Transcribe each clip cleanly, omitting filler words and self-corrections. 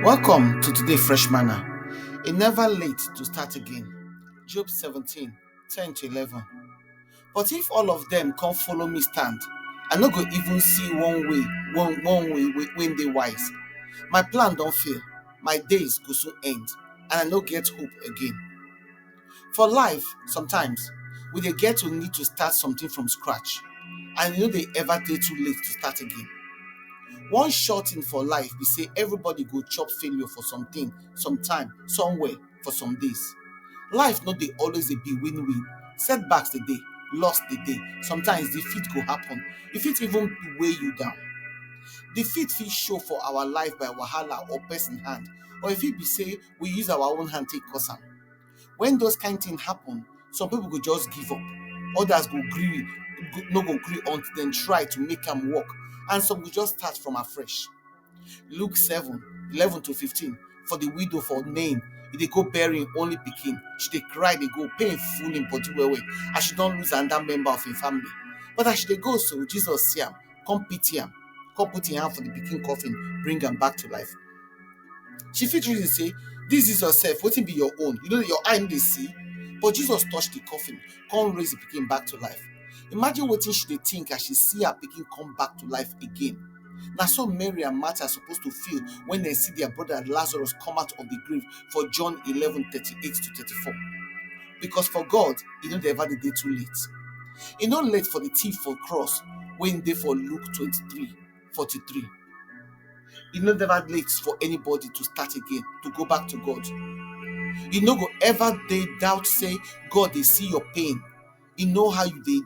Welcome to today Fresh Manna. It never late to start again. Job 17:10-11. But if all of them come follow me stand, I no go even see one way when they wise. My plan don't fail, my days go soon end, and I no get hope again. For life, sometimes we dey get to need to start something from scratch, and you know they ever dey too late to start again. One short thing for life be say everybody go chop failure for something, sometime, somewhere, for some days. Life no dey always dey be win-win. Setbacks dey dey, loss dey dey. Sometimes defeat go happen. E fit even weigh you down. Defeat fit show for our life by wahala or person hand, or e fit be say we use our own hand take cause am. When those kind things happen, some people go just give up. Others no go gree until dem try to make am work, and some go just start from afresh. Luke 7:11-15. For the widow for Nain, e dey go bury im only pikin. She dey cry, dey go, pain full im body well well, as she don lose another member of im family. But as she dey go so, Jesus see am, come pity am, come put im hand for the pikin coffin, bring am back to life. She fit reason say, dis Jesus sef, wetin be your own? You know your eye no dey see? But Jesus touch the coffin, come raise the pikin back to life. Imagine wetin she dey think as she see her pikin come back to life again. Na so Mary and Martha supposed to feel when dem see their brother Lazarus come out of the grave for John 11:38-34. Because for God, e no dey ever dey too late. E no late for the thief for cross wey dey for Luke 23:43. E no never late for anybody to start again, to go back to God. You no go ever dey doubt say God dey see your pain. He know how you dey.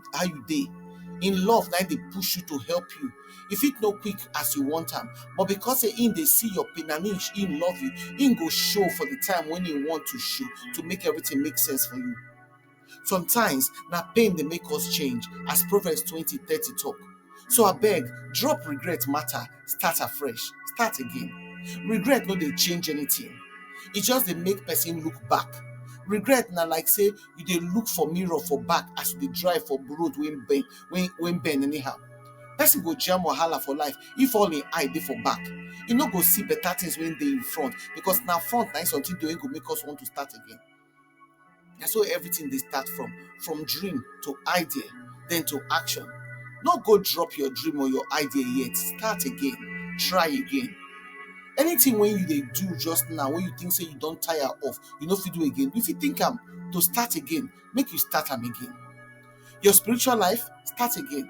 In love, na dey push you to help you. E fit no quick as you want am, but because say him dey see your pain and him love you, him go show for the time when he want to show, to make everything make sense for you. Sometimes na pain dey make us change, as Proverbs 20:30 talk. So abeg, drop regret matter, start afresh, start again. Regret no dey change anything. E just dey make person look back. Regret na like say you dey look for mirror for back as you dey drive for road wey bend anyhow. Person go jam wahala for life if all im eye dey for back. E no go see better things wey dey in front, because na front na something dey wey go make us want to start again. Na so everything dey start from dream to idea, then to action. No go drop your dream or your idea yet. Start again. Try again. Anything wey you dey do just now, wey you think say you don tire of, you no fit do again, you fit think am to start again, make you start am again. Your spiritual life, start again.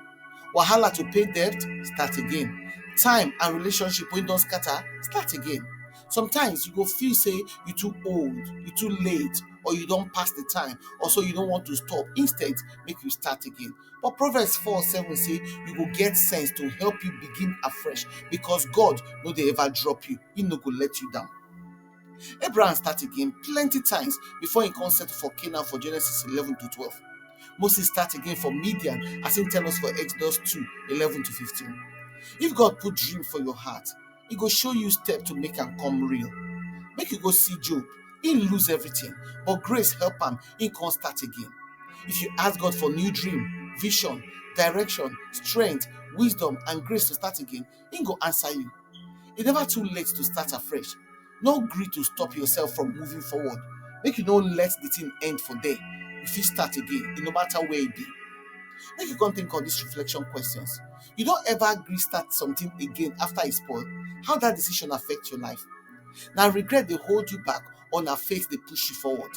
Wahala to pay debt, start again. Time and relationship wey don scatter, start again. Sometimes you go feel say you too old, you too late, or you don pass the time, or so you don't want to stop. Instead, make you start again. But Proverbs 4:7 say you go get sense to help you begin afresh, because God no dey ever drop you. He no go let you down. Abraham start again plenty times before he come settle for Canaan for Genesis 11-12. Moses start again for Midian, as he tell us for Exodus 2:11-15. If God put dream for your heart, he go show you step to make am come real. Make you go see Job. He lose everything, but grace help am, he come start again. If you ask God for new dream, vision, direction, strength, wisdom, and grace to start again, he go answer you. It's never too late to start afresh. No gree to stop yourself from moving forward. Make you no let the thing end for there. You fit start again, no matter where it be. Make you come think on these reflection questions. You don't ever gree start something again after it spoil. How that decision affect your life? Now regret dey hold you back, or na faith dey push you forward?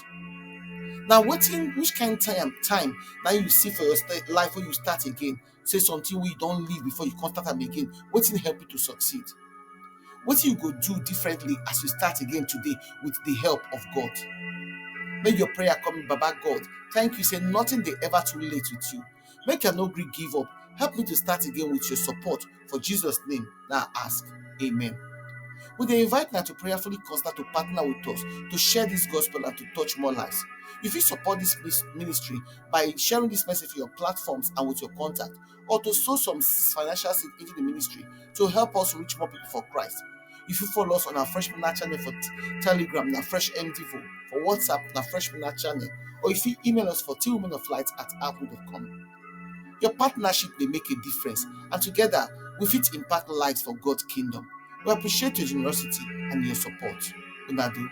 Now which kind time now you see for your life when you start again, say something wey you don leave before you come start am again, wetin help you to succeed? Wetin you go do differently as you start again today with the help of God? Make your prayer come, Baba God, thank you say nothing dey ever too late with you. Make I no gree give up. Help me to start again with your support. For Jesus' name, now I ask. Amen. We dey invite now to prayerfully consider to partner with us to share this gospel and to touch more lives. You fit support this ministry by sharing this message on your platforms and with your contact, or to sow some financial seed into the ministry to help us reach more people for Christ. If you follow us on our Fresh Manna channel for Telegram, na Fresh MDvo, for WhatsApp, na Fresh Manna channel, or if you email us for teamwomenoflight@outlook.com. Your partnership may make a difference, and together we fit impact lives for God's kingdom. We appreciate your generosity and your support. Una do.